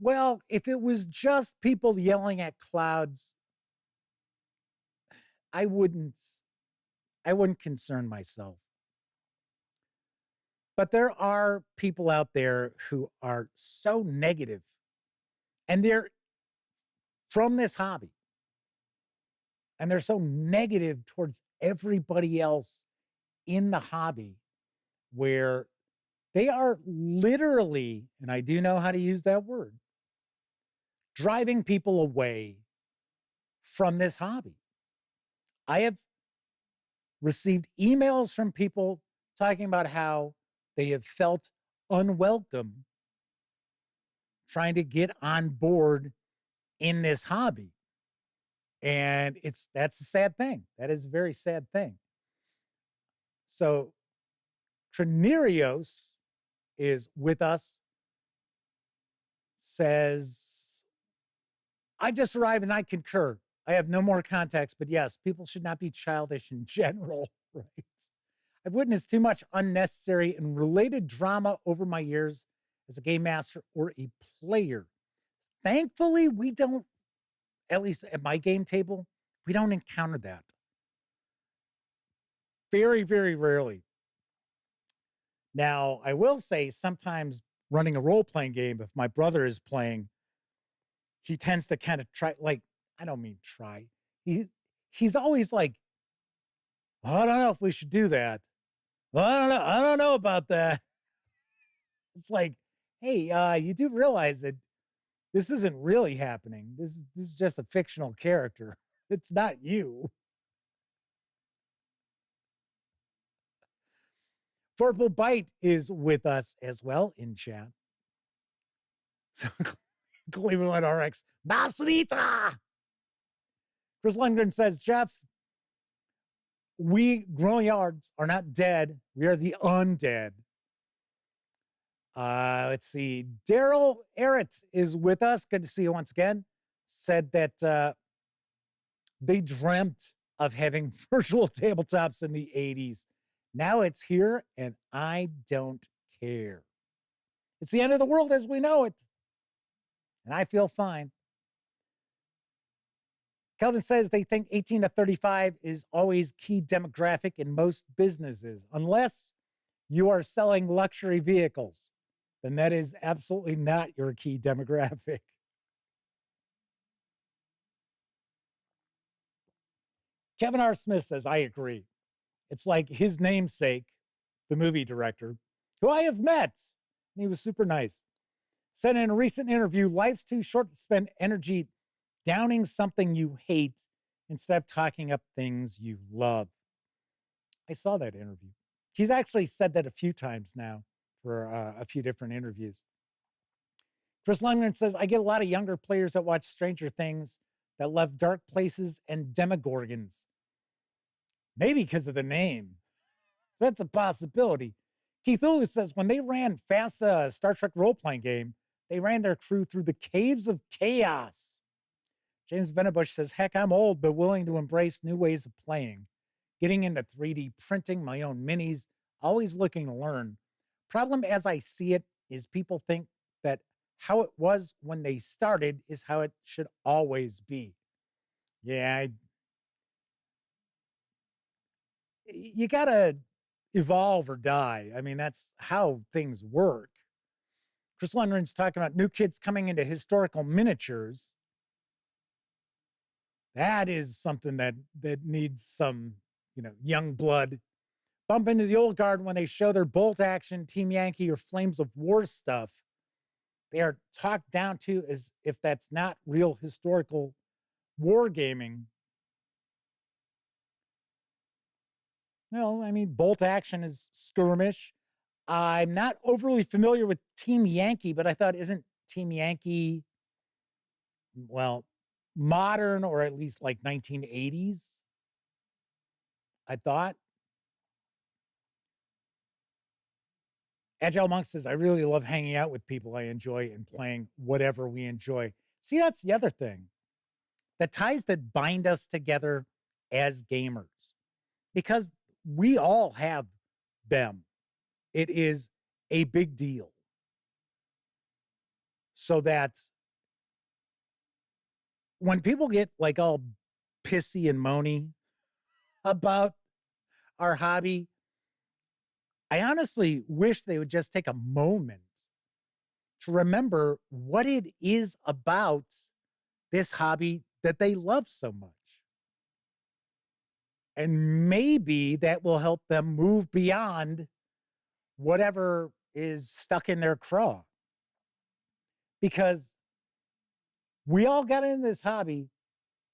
Well, if it was just people yelling at clouds, I wouldn't concern myself. But there are people out there who are so negative, and they're from this hobby, and they're so negative towards everybody else in the hobby, where they are literally, and I do know how to use that word, driving people away from this hobby. I have received emails from people talking about how they have felt unwelcome trying to get on board in this hobby. And that's a sad thing. That is a very sad thing. So Trinerios is with us, says, I just arrived and I concur. I have no more context, but yes, people should not be childish in general, right? I've witnessed too much unnecessary and related drama over my years as a game master or a player. Thankfully, we don't, at least at my game table, we don't encounter that. Very, very rarely. Now, I will say sometimes running a role-playing game, if my brother is playing, he tends to kind of try, like, I don't mean try. He's always like, well, I don't know if we should do that. Well, I don't know about that. It's like, hey, you do realize that this isn't really happening. This is just a fictional character. It's not you. Forple Bite is with us as well in chat. So, Cleveland RX, Masrita! Chris Lundgren says, Jeff, we grown-yards are not dead. We are the undead. Let's see. Daryl Arrett is with us. Good to see you once again. Said that they dreamt of having virtual tabletops in the 80s. Now it's here, and I don't care. It's the end of the world as we know it. And I feel fine. Kelvin says they think 18 to 35 is always key demographic in most businesses, unless you are selling luxury vehicles. Then that is absolutely not your key demographic. Kevin R. Smith says, I agree. It's like his namesake, the movie director, who I have met. And he was super nice. Said in a recent interview, life's too short to spend energy downing something you hate instead of talking up things you love. I saw that interview. He's actually said that a few times now for a few different interviews. Chris Lundgren says, I get a lot of younger players that watch Stranger Things that love dark places and demogorgons. Maybe because of the name. That's a possibility. Keith Ulu says when they ran FASA Star Trek role-playing game, they ran their crew through the caves of chaos. James Venebush says, heck, I'm old, but willing to embrace new ways of playing. Getting into 3D printing my own minis, always looking to learn. Problem as I see it is people think that how it was when they started is how it should always be. Yeah, you got to evolve or die. I mean, that's how things work. Chris Lundgren's talking about new kids coming into historical miniatures. That is something that needs some, young blood. Bump into the old guard when they show their bolt action, Team Yankee, or Flames of War stuff. They are talked down to as if that's not real historical wargaming. Well, I mean, bolt action is skirmish. I'm not overly familiar with Team Yankee, but I thought, isn't Team Yankee, well, modern or at least like 1980s? I thought. Agile Monk says, I really love hanging out with people I enjoy and playing whatever we enjoy. See, that's the other thing. The ties that bind us together as gamers. Because we all have them. It is a big deal. So that when people get like all pissy and moany about our hobby, I honestly wish they would just take a moment to remember what it is about this hobby that they love so much. And maybe that will help them move beyond whatever is stuck in their craw. Because we all got into this hobby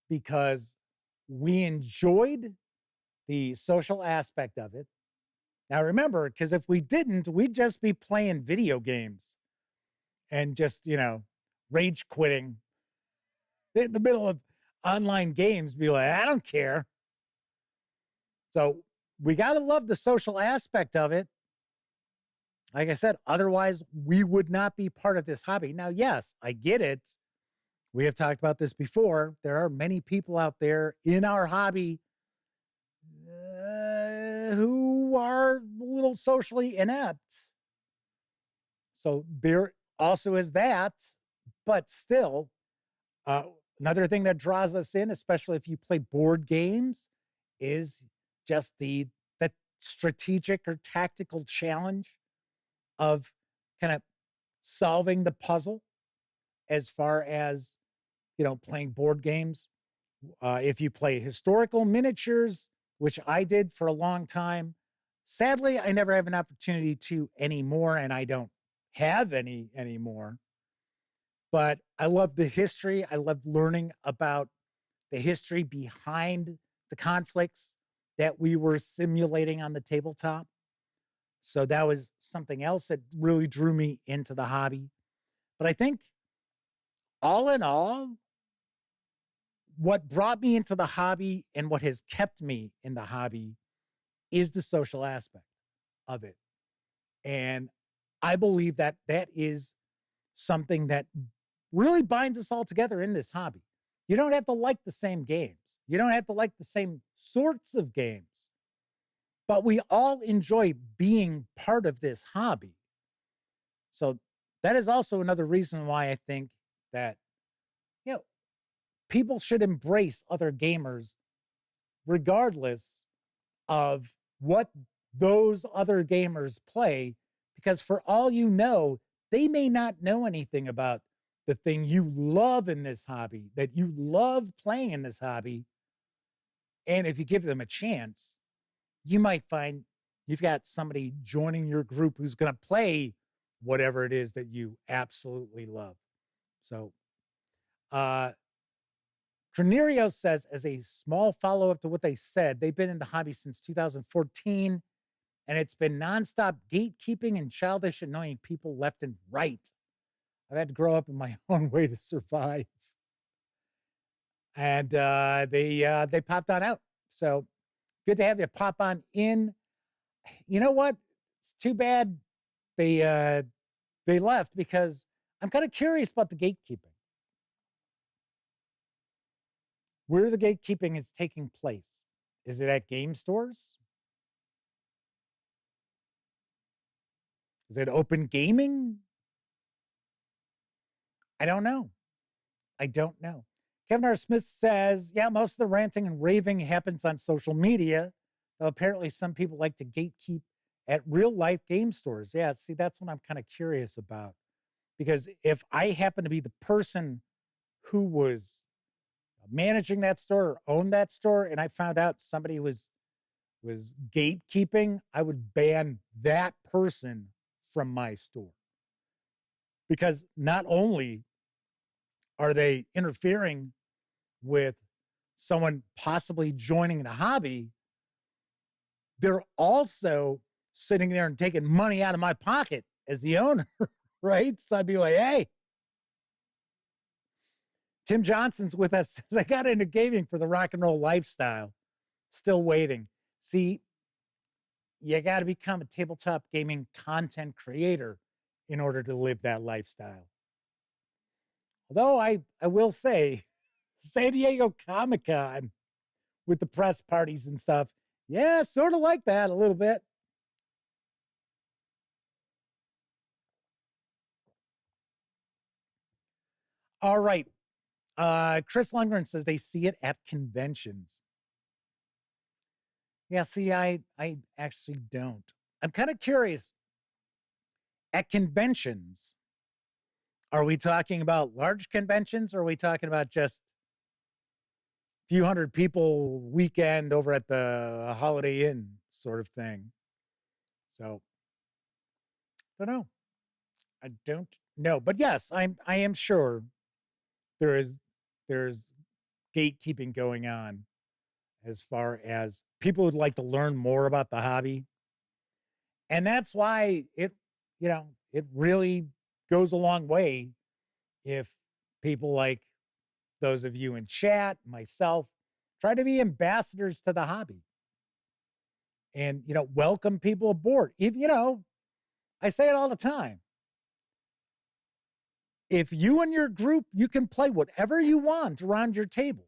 because we enjoyed the social aspect of it. Now remember, because if we didn't, we'd just be playing video games and just, rage quitting in the middle of online games, be like, I don't care. So we got to love the social aspect of it. Like I said, otherwise we would not be part of this hobby. Now, yes, I get it. We have talked about this before. There are many people out there in our hobby who are a little socially inept. So there also is that, but still, another thing that draws us in, especially if you play board games, is just the strategic or tactical challenge of kind of solving the puzzle as far as, playing board games. If you play historical miniatures, which I did for a long time, sadly, I never have an opportunity to anymore, and I don't have any anymore. But I love the history. I love learning about the history behind the conflicts that we were simulating on the tabletop. So that was something else that really drew me into the hobby. But I think all in all, what brought me into the hobby and what has kept me in the hobby is the social aspect of it. And I believe that that is something that really binds us all together in this hobby. You don't have to like the same games. You don't have to like the same sorts of games. But we all enjoy being part of this hobby. So that is also another reason why I think that, people should embrace other gamers regardless of what those other gamers play, because for all you know, they may not know anything about the thing you love in this hobby, that you love playing in this hobby. And if you give them a chance, you might find you've got somebody joining your group who's going to play whatever it is that you absolutely love. So, Trenerio says, as a small follow-up to what they said, they've been in the hobby since 2014, and it's been nonstop gatekeeping and childish, annoying people left and right. I've had to grow up in my own way to survive. And they popped on out. So Good to have you pop on in. You know what? It's too bad they left, because I'm kind of curious about the gatekeeping. Where the gatekeeping is taking place. Is it at game stores? Is it open gaming? I don't know. Kevin R. Smith says, yeah, most of the ranting and raving happens on social media, though apparently some people like to gatekeep at real life game stores. Yeah, see, that's what I'm kind of curious about. Because if I happen to be the person who was managing that store or owned that store, and I found out somebody was gatekeeping, I would ban that person from my store. Because not only are they interfering with someone possibly joining the hobby, they're also sitting there and taking money out of my pocket as the owner, right? So I'd be like, hey. Tim Johnson's with us. Says, I got into gaming for the rock and roll lifestyle. Still waiting. See, you got to become a tabletop gaming content creator in order to live that lifestyle. Although I will say, San Diego Comic-Con with the press parties and stuff, yeah, sort of like that a little bit. All right. Chris Lundgren says they see it at conventions. Yeah, see, I actually don't. I'm kind of curious. At conventions, are we talking about large conventions, or are we talking about just a few hundred people weekend over at the Holiday Inn sort of thing? So, I don't know. But yes, I am sure there's gatekeeping going on as far as people would like to learn more about the hobby. And that's why it really goes a long way if people like those of you in chat, myself, try to be ambassadors to the hobby and, welcome people aboard. If, I say it all the time. If you and your group, you can play whatever you want around your table,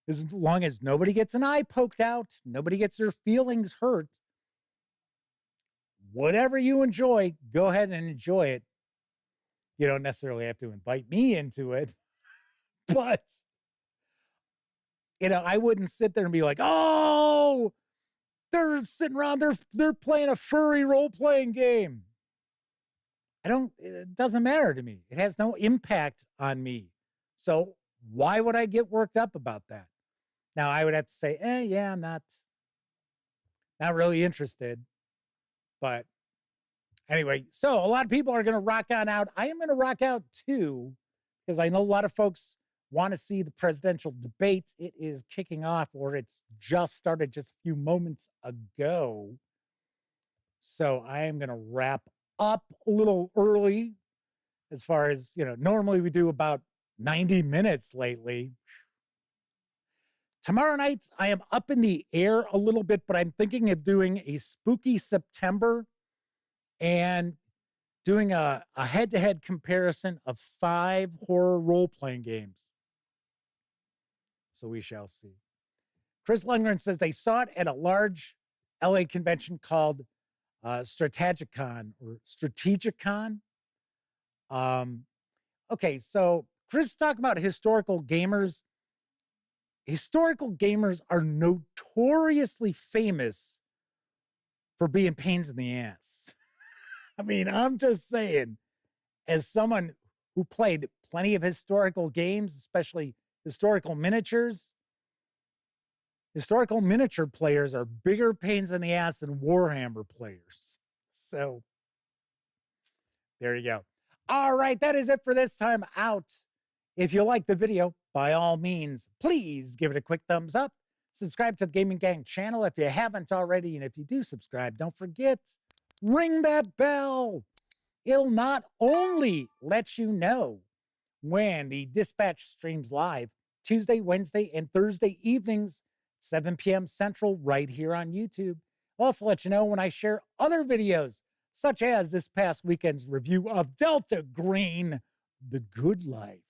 as long as nobody gets an eye poked out, nobody gets their feelings hurt. Whatever you enjoy, go ahead and enjoy it. You don't necessarily have to invite me into it, but, I wouldn't sit there and be like, oh, they're sitting around, they're playing a furry role-playing game. It doesn't matter to me. It has no impact on me. So why would I get worked up about that? Now I would have to say, yeah, I'm not really interested. But anyway, so a lot of people are going to rock on out. I am going to rock out too, because I know a lot of folks want to see the presidential debate. It is kicking off, or it's just started just a few moments ago. So I am going to wrap up a little early, as far as, normally we do about 90 minutes lately. Tomorrow night, I am up in the air a little bit, but I'm thinking of doing a spooky September and doing a head-to-head comparison of 5 horror role-playing games. So we shall see. Chris Lundgren says they saw it at a large LA convention called Strategicon. Okay, so Chris talked about historical gamers. Historical gamers are notoriously famous for being pains in the ass. I mean, I'm just saying, as someone who played plenty of historical games, especially historical miniatures, historical miniature players are bigger pains in the ass than Warhammer players. So there you go. All right, that is it for this time out. If you like the video, by all means, please give it a quick thumbs up. Subscribe to the Gaming Gang channel if you haven't already. And if you do subscribe, don't forget, ring that bell. It'll not only let you know when the Dispatch streams live Tuesday, Wednesday, and Thursday evenings 7 p.m. Central, right here on YouTube. I'll also let you know when I share other videos, such as this past weekend's review of Delta Green, The Good Life.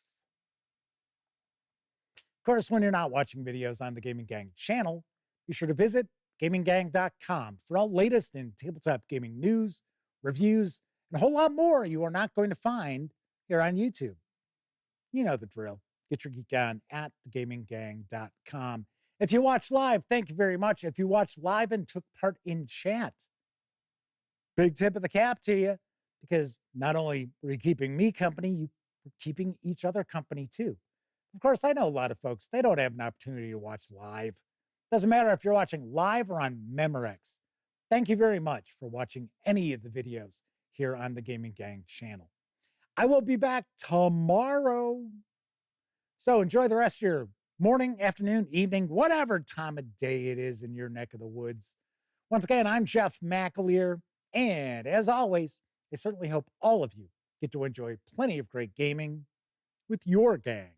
Of course, when you're not watching videos on the Gaming Gang channel, be sure to visit gaminggang.com for all latest in tabletop gaming news, reviews, and a whole lot more you are not going to find here on YouTube. You know the drill. Get your geek on at thegaminggang.com. If you watch live, thank you very much. If you watched live and took part in chat, big tip of the cap to you, because not only were you keeping me company, you were keeping each other company too. Of course, I know a lot of folks, they don't have an opportunity to watch live. Doesn't matter if you're watching live or on Memorex. Thank you very much for watching any of the videos here on the Gaming Gang channel. I will be back tomorrow. So enjoy the rest of your morning, afternoon, evening, whatever time of day it is in your neck of the woods. Once again, I'm Jeff McAleer, and as always, I certainly hope all of you get to enjoy plenty of great gaming with your gang.